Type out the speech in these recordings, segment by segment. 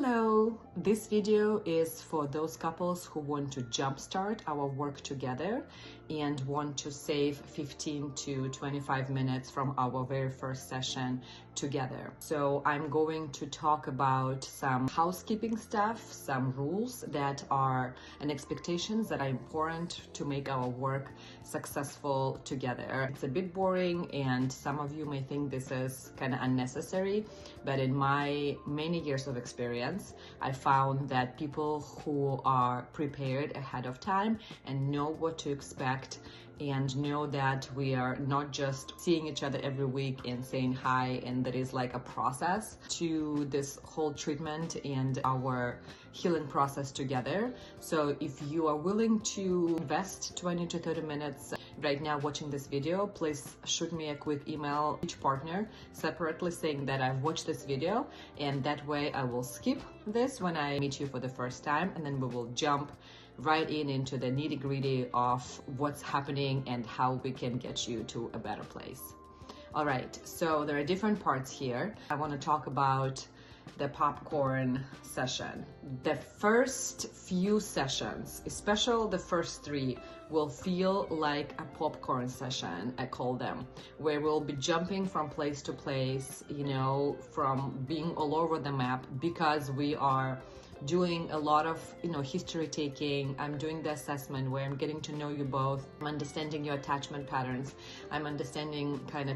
Hello! This video is for those couples who want to jumpstart our work together and want to save 15 to 25 minutes from our very first session together. So I'm going to talk about some housekeeping stuff, some rules that are and expectations that are important to make our work successful together. It's a bit boring and some of you may think this is kind of unnecessary, but in my many years of experience, I found that people who are prepared ahead of time and know what to expect and know that we are not just seeing each other every week and saying hi, and there is like a process to this whole treatment and our healing process together. So if you are willing to invest 20 to 30 minutes right now watching this video, please shoot me a quick email, each partner separately, saying that I've watched this video, and that way I will skip this when I meet you for the first time, and then we will jump right into the nitty-gritty of what's happening and how we can get you to a better place. All right, so there are different parts here. I want to talk about the popcorn session. The first few sessions, especially the first 3, will feel like a popcorn session, I call them, where we'll be jumping from place to place, from being all over the map, because we are doing a lot of history taking. I'm doing the assessment where I'm getting to know you both. I'm understanding your attachment patterns. I'm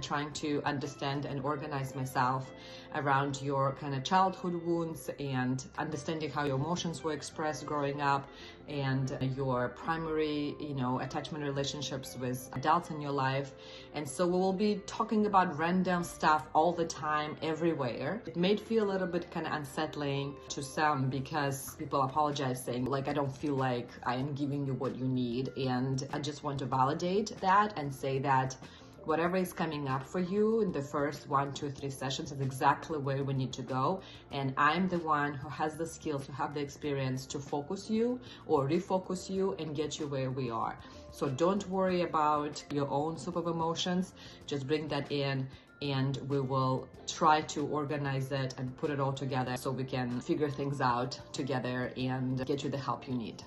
trying to understand and organize myself around your kind of childhood wounds and understanding how your emotions were expressed growing up and your primary attachment relationships with adults in your life. And so we will be talking about random stuff all the time, everywhere. It may feel a little bit kind of unsettling to some because people apologize saying like, I don't feel like I am giving you what you need. And I just want to validate that and say that whatever is coming up for you in the first 1, 2, 3 sessions is exactly where we need to go. And I'm the one who has the skills, who have the experience to focus you or refocus you and get you where we are. So don't worry about your own soup of emotions. Just bring that in and we will try to organize it and put it all together so we can figure things out together and get you the help you need.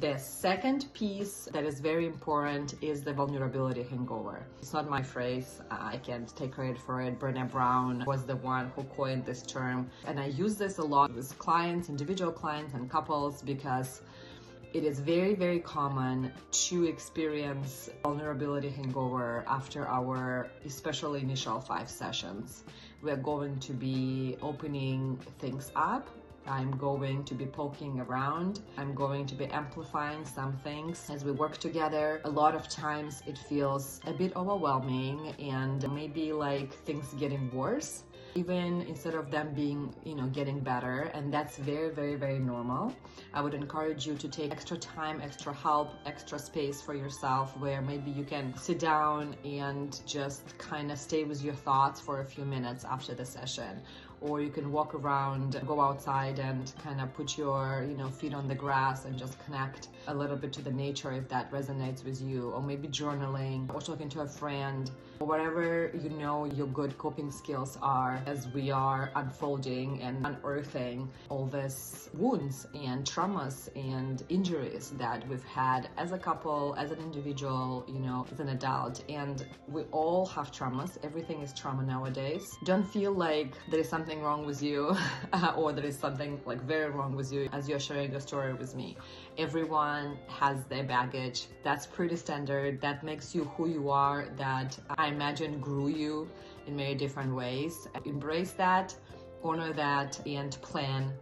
The second piece that is very important is the vulnerability hangover. It's not my phrase. I can't take credit for it. Brené Brown was the one who coined this term. And I use this a lot with clients, individual clients and couples, because it is very, very common to experience vulnerability hangover after our especially initial 5 sessions. We are going to be opening things up. I'm going to be poking around. I'm going to be amplifying some things as we work together. A lot of times it feels a bit overwhelming and maybe like things getting worse, even instead of them being, getting better. And that's very, very, very normal. I would encourage you to take extra time, extra help, extra space for yourself, where maybe you can sit down and just kind of stay with your thoughts for a few minutes after the session. Or you can walk around, go outside and kind of put your, feet on the grass and just connect a little bit to the nature if that resonates with you. Or maybe journaling or talking to a friend, or whatever your good coping skills are as we are unfolding and unearthing all these wounds and traumas and injuries that we've had as a couple, as an individual, as an adult. And we all have traumas. Everything is trauma nowadays. Don't feel like there is something wrong with you or there is something like very wrong with you as you're sharing your story with me. Everyone has their baggage. That's pretty standard. That makes you who you are, that I imagine grew you in many different ways. Embrace that, honor that, and plan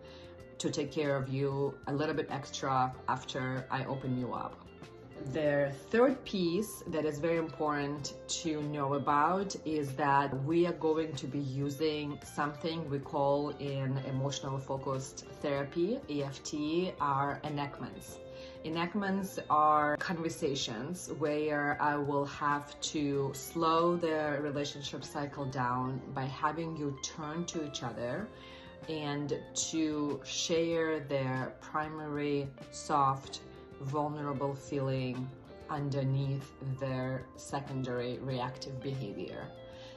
to take care of you a little bit extra after I open you up. The third piece that is very important to know about is that we are going to be using something we call in emotional focused therapy, EFT, are enactments. Enactments are conversations where I will have to slow the relationship cycle down by having you turn to each other and to share their primary soft vulnerable feeling underneath their secondary reactive behavior.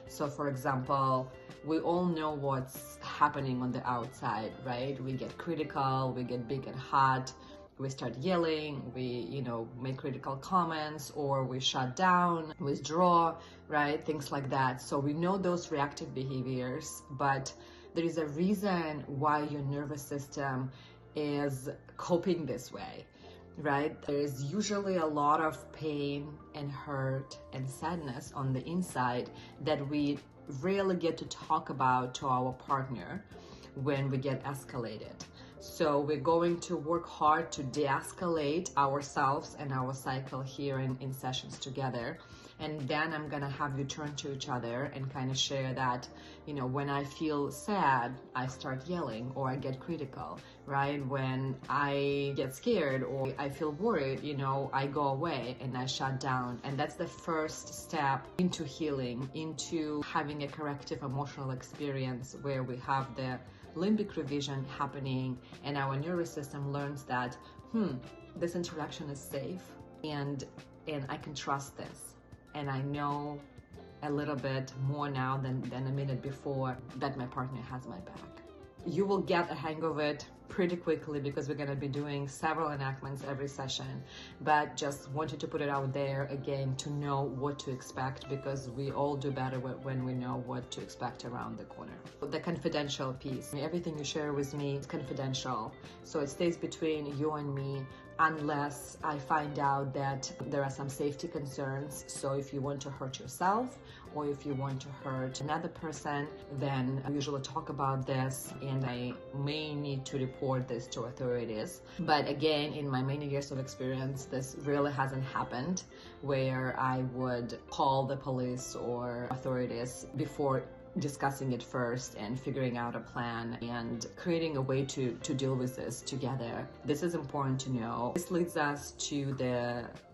So for example, we all know what's happening on the outside, right? We get critical, we get big and hot, we start yelling, we, make critical comments, or we shut down, withdraw, right? Things like that. So we know those reactive behaviors, but there is a reason why your nervous system is coping this way, right? There is usually a lot of pain and hurt and sadness on the inside that we rarely get to talk about to our partner when we get escalated. So we're going to work hard to de-escalate ourselves and our cycle here in sessions together. And then I'm gonna have you turn to each other and kind of share that, when I feel sad, I start yelling or I get critical, right? When I get scared or I feel worried, I go away and I shut down. And that's the first step into healing, into having a corrective emotional experience where we have the limbic revision happening and our nervous system learns that, this interaction is safe and I can trust this. And I know a little bit more now than a minute before that my partner has my back. You will get a hang of it pretty quickly because we're going to be doing several enactments every session, but just wanted to put it out there again to know what to expect, because we all do better when we know what to expect around the corner. The confidential piece, everything you share with me is confidential, so it stays between you and me unless I find out that there are some safety concerns. So if you want to hurt yourself or if you want to hurt another person, then I usually talk about this and I may need to report this to authorities. But again, in my many years of experience, this really hasn't happened where I would call the police or authorities before discussing it first and figuring out a plan and creating a way to deal with this together. This is important to know. This leads us to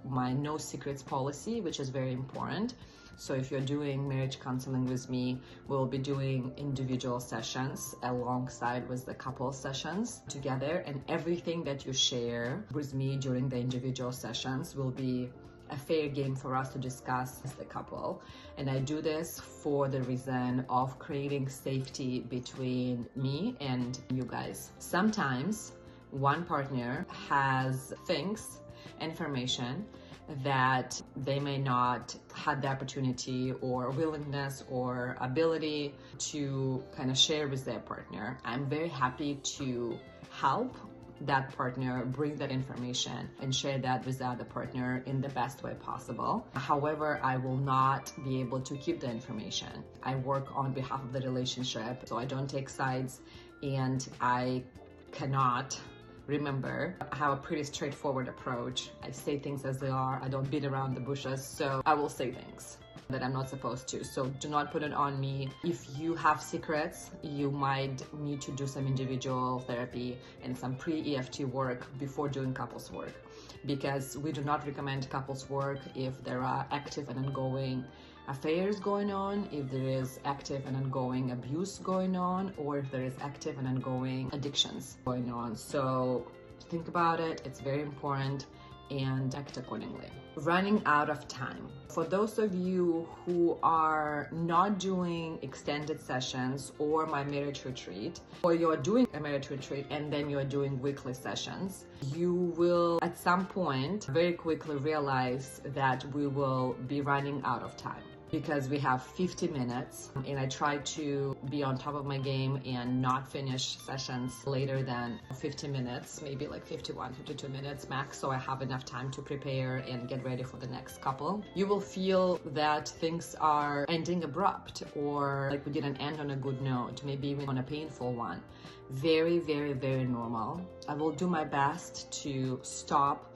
my no secrets policy, which is very important. So if you're doing marriage counseling with me, we'll be doing individual sessions alongside with the couple sessions together, and everything that you share with me during the individual sessions will be a fair game for us to discuss as the couple. And I do this for the reason of creating safety between me and you guys. Sometimes one partner has things, information that they may not have the opportunity or willingness or ability to kind of share with their partner. I'm very happy to help that partner bring that information and share that with the other partner in the best way possible. However, I will not be able to keep the information. I work on behalf of the relationship, so I don't take sides, and I cannot remember. I have a pretty straightforward approach. I say things as they are. I don't beat around the bushes, so I will say things that I'm not supposed to. So do not put it on me. If you have secrets, you might need to do some individual therapy and some pre-EFT work before doing couples work, because we do not recommend couples work if there are active and ongoing affairs going on, if there is active and ongoing abuse going on, or if there is active and ongoing addictions going on. So think about it. It's very important, and act accordingly. Running out of time. For those of you who are not doing extended sessions or my marriage retreat, or you're doing a marriage retreat and then you're doing weekly sessions, you will at some point very quickly realize that we will be running out of time, because we have 50 minutes and I try to be on top of my game and not finish sessions later than 50 minutes, maybe like 51, 52 minutes max, so I have enough time to prepare and get ready for the next couple. You will feel that things are ending abrupt, or like we didn't end on a good note, maybe even on a painful one. Very, very, very normal. I will do my best to stop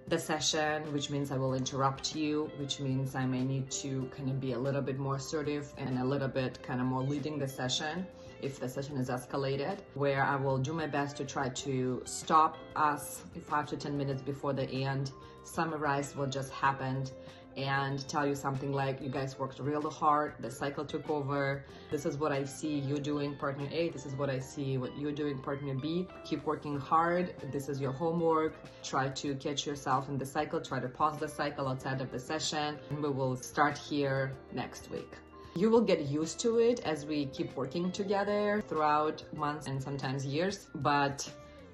the session, which means I will interrupt you, which means I may need to kind of be a little bit more assertive and a little bit kind of more leading the session if the session is escalated, where I will do my best to try to stop us 5 to 10 minutes before the end, summarize what just happened, and tell you something like, you guys worked really hard, the cycle took over, this is what I see you doing, partner A, this is what I see what you're doing, partner B, keep working hard, this is your homework, try to catch yourself in the cycle, try to pause the cycle outside of the session, and we will start here next week. You will get used to it as we keep working together throughout months and sometimes years, but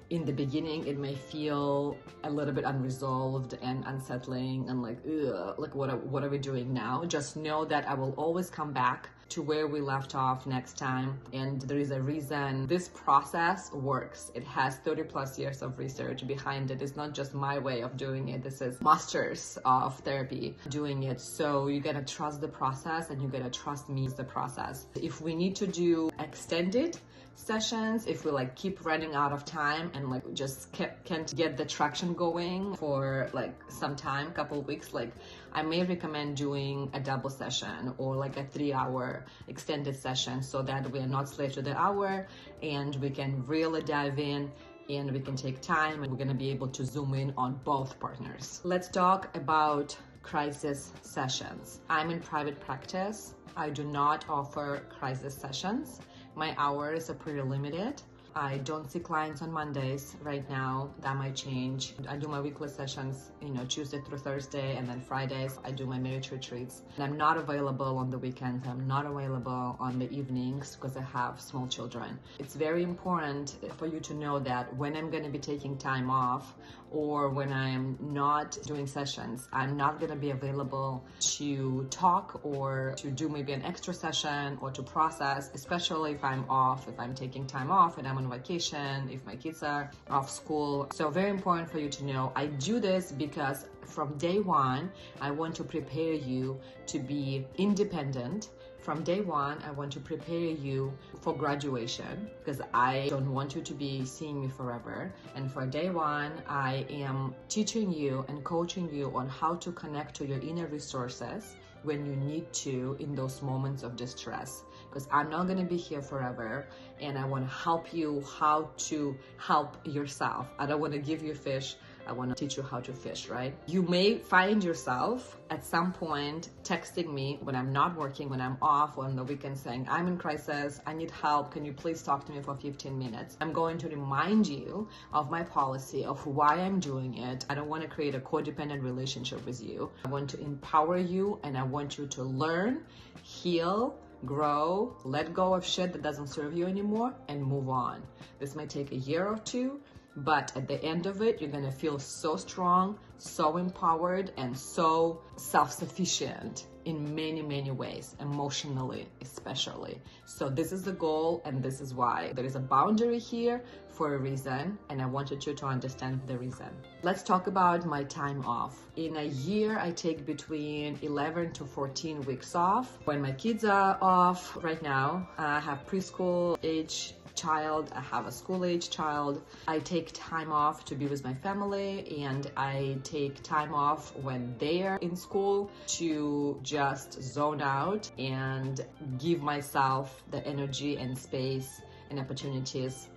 in the beginning, it may feel a little bit unresolved and unsettling and like, ugh, like what are we doing now? Just know that I will always come back to where we left off next time. And there is a reason this process works. It has 30 plus years of research behind it. It's not just my way of doing it. This is masters of therapy doing it. So you gotta trust the process and you gotta trust me as the process. If we need to do extended sessions, if we like keep running out of time and like just can't get the traction going for like some time, couple of weeks, like I may recommend doing a double session or like a 3-hour extended session so that we are not slave to the hour and we can really dive in and we can take time and we're gonna be able to zoom in on both partners. Let's talk about crisis sessions. I'm in private practice. I do not offer crisis sessions. My hours are pretty limited. I don't see clients on Mondays right now. That might change. I do my weekly sessions, Tuesday through Thursday, and then Fridays I do my marriage retreats. And I'm not available on the weekends. I'm not available on the evenings because I have small children. It's very important for you to know that when I'm going to be taking time off or when I'm not doing sessions, I'm not going to be available to talk or to do maybe an extra session or to process, especially if I'm off, if I'm taking time off and I'm on vacation, if my kids are off school. So very important for you to know. I do this because from day one, I want to prepare you to be independent. From day one, I want to prepare you for graduation because I don't want you to be seeing me forever. And for day one, I am teaching you and coaching you on how to connect to your inner resources when you need to in those moments of distress. Because I'm not going to be here forever and I want to help you how to help yourself. I don't want to give you fish. I want to teach you how to fish, right? You may find yourself at some point texting me when I'm not working, when I'm off on the weekend saying, I'm in crisis, I need help, can you please talk to me for 15 minutes? I'm going to remind you of my policy, of why I'm doing it. I don't want to create a codependent relationship with you. I want to empower you and I want you to learn, heal, grow, let go of shit that doesn't serve you anymore and move on. This might take a year or two, but at the end of it, you're gonna feel so strong, so empowered, and so self-sufficient in many, many ways, emotionally especially. So this is the goal and this is why. There is a boundary here for a reason and I wanted you to understand the reason. Let's talk about my time off. In a year, I take between 11 to 14 weeks off. When my kids are off right now, I have preschool age child, I have a school-age child. I take time off to be with my family and I take time off when they're in school to just zone out and give myself the energy and space and opportunities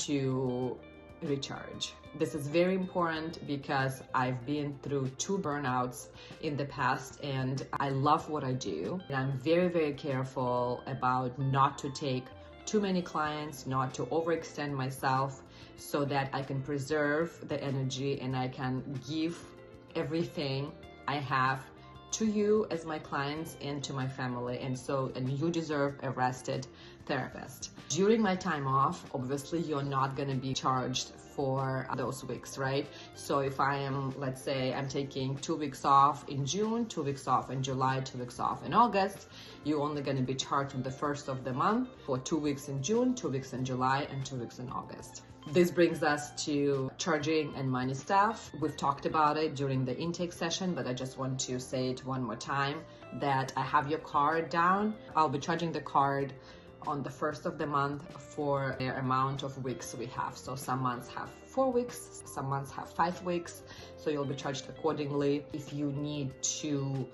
to recharge. This is very important because I've been through 2 burnouts in the past and I love what I do. And I'm very, very careful about not to take too many clients, not to overextend myself so that I can preserve the energy and I can give everything I have to you as my clients and to my family. And you deserve a rested therapist. During my time off, obviously you're not going to be charged for those weeks, right? So if I am, let's say I'm taking 2 weeks off in June, 2 weeks off in July, 2 weeks off in August, you're only going to be charged on the first of the month for 2 weeks in June, 2 weeks in July, and 2 weeks in August. This brings us to charging and money stuff. We've talked about it during the intake session, but I just want to say it one more time that I have your card down. I'll be charging the card on the first of the month for the amount of weeks we have. So some months have 4 weeks, some months have 5 weeks. So you'll be charged accordingly. If you need to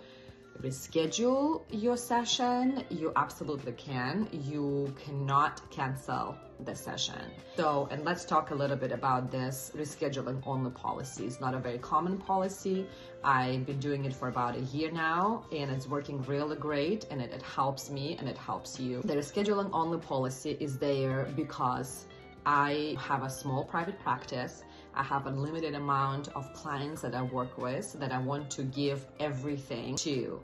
reschedule your session, you absolutely can. You cannot cancel the session. So, and let's talk a little bit about this rescheduling only policy. It's not a very common policy. I've been doing it for about a year now and it's working really great and it helps me and it helps you. The rescheduling only policy is there because I have a small private practice. I have a limited amount of clients that I work with that I want to give everything to.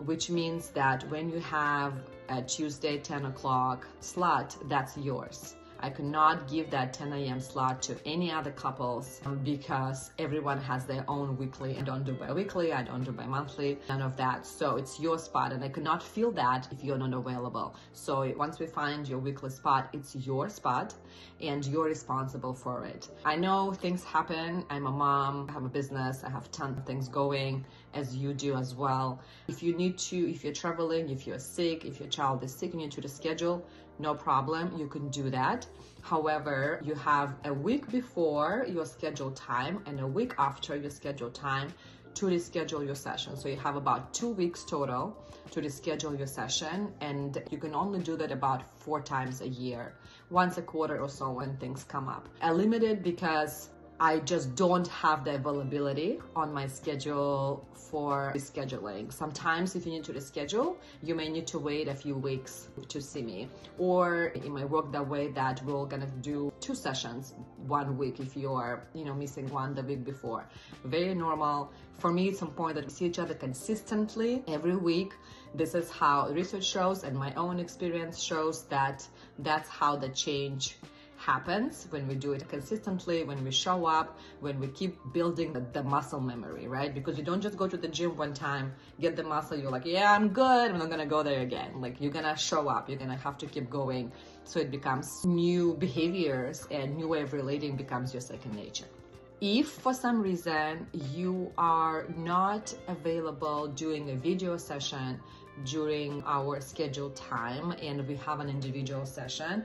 which means that when you have a Tuesday 10 o'clock slot, that's yours. I could not give that 10 a.m. slot to any other couples because everyone has their own weekly. I don't do bi-weekly, I don't do bi-monthly, none of that. So it's your spot, and I could not fill that if you're not available. So once we find your weekly spot, it's your spot and you're responsible for it. I know things happen. I'm a mom, I have a business, I have tons of things going, as you do as well. If you need to, if you're traveling, if you're sick, if your child is sick and you need to reschedule, no problem, you can do that. However, you have a week before your scheduled time and a week after your scheduled time to reschedule your session. So you have about 2 weeks total to reschedule your session, and you can only do that about 4 times a year, once a quarter or so when things come up. I limit it because I just don't have the availability on my schedule for rescheduling. Sometimes if you need to reschedule, you may need to wait a few weeks to see me. Or it might work that way that we're gonna do 2 sessions 1 week if you're missing one the week before. Very normal. For me, it's important that we see each other consistently every week. This is how research shows and my own experience shows that that's how the change happens, when we do it consistently, when we show up, when we keep building the muscle memory, right? Because you don't just go to the gym one time, get the muscle, you're like, yeah, I'm good, I'm not gonna go there again. Like, you're gonna show up, you're gonna have to keep going. So it becomes new behaviors, and new way of relating becomes your second nature. If for some reason you are not available doing a video session during our scheduled time and we have an individual session,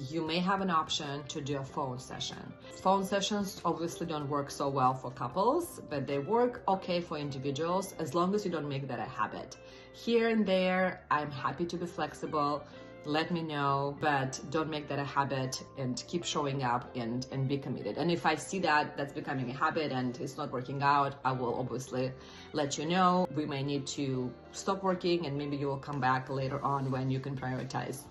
you may have an option to do a phone session. Phone sessions obviously don't work so well for couples, but they work okay for individuals as long as you don't make that a habit. Here and there, I'm happy to be flexible. Let me know, but don't make that a habit, and keep showing up and be committed. And if I see that that's becoming a habit and it's not working out, I will obviously let you know. We may need to stop working, and maybe you will come back later on when you can prioritize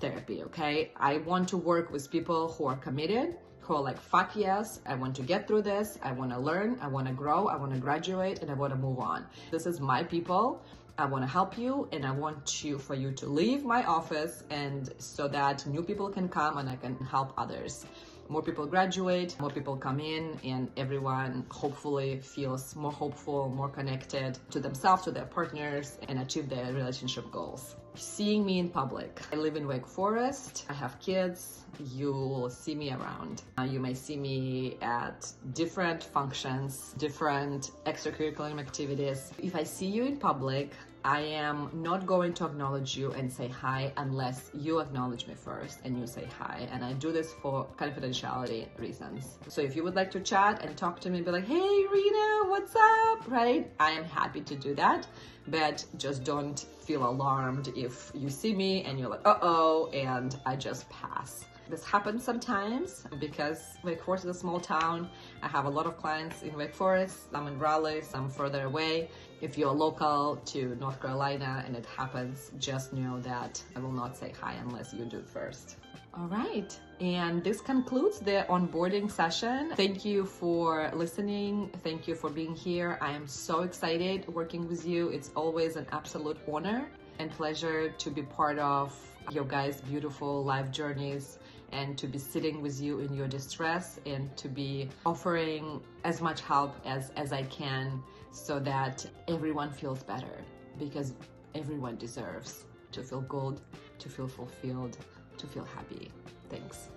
therapy, okay? I want to work with people who are committed, who are like, fuck yes, I want to get through this, I want to learn, I want to grow, I want to graduate, and I want to move on. This is my people. I want to help you, and I want for you to leave my office, and so that new people can come and I can help others. More people graduate, more people come in, and everyone hopefully feels more hopeful, more connected to themselves, to their partners, and achieve their relationship goals. Seeing me in public. I live in Wake Forest. I have kids. You'll see me around. You may see me at different functions, different extracurricular activities. If I see you in public, I am not going to acknowledge you and say hi unless you acknowledge me first and you say hi. And I do this for confidentiality reasons. So if you would like to chat and talk to me, be like, hey, Rena, what's up, right? I am happy to do that, but just don't feel alarmed if you see me and you're like, uh-oh, and I just pass. This happens sometimes because Wake Forest is a small town. I have a lot of clients in Wake Forest, some in Raleigh, some further away. If you're local to North Carolina and it happens, just know that I will not say hi unless you do it first. All right, and this concludes the onboarding session. Thank you for listening. Thank you for being here. I am so excited working with you. It's always an absolute honor and pleasure to be part of your guys' beautiful life journeys, and to be sitting with you in your distress, and to be offering as much help as I can, so that everyone feels better, because everyone deserves to feel good, to feel fulfilled, to feel happy. Thanks.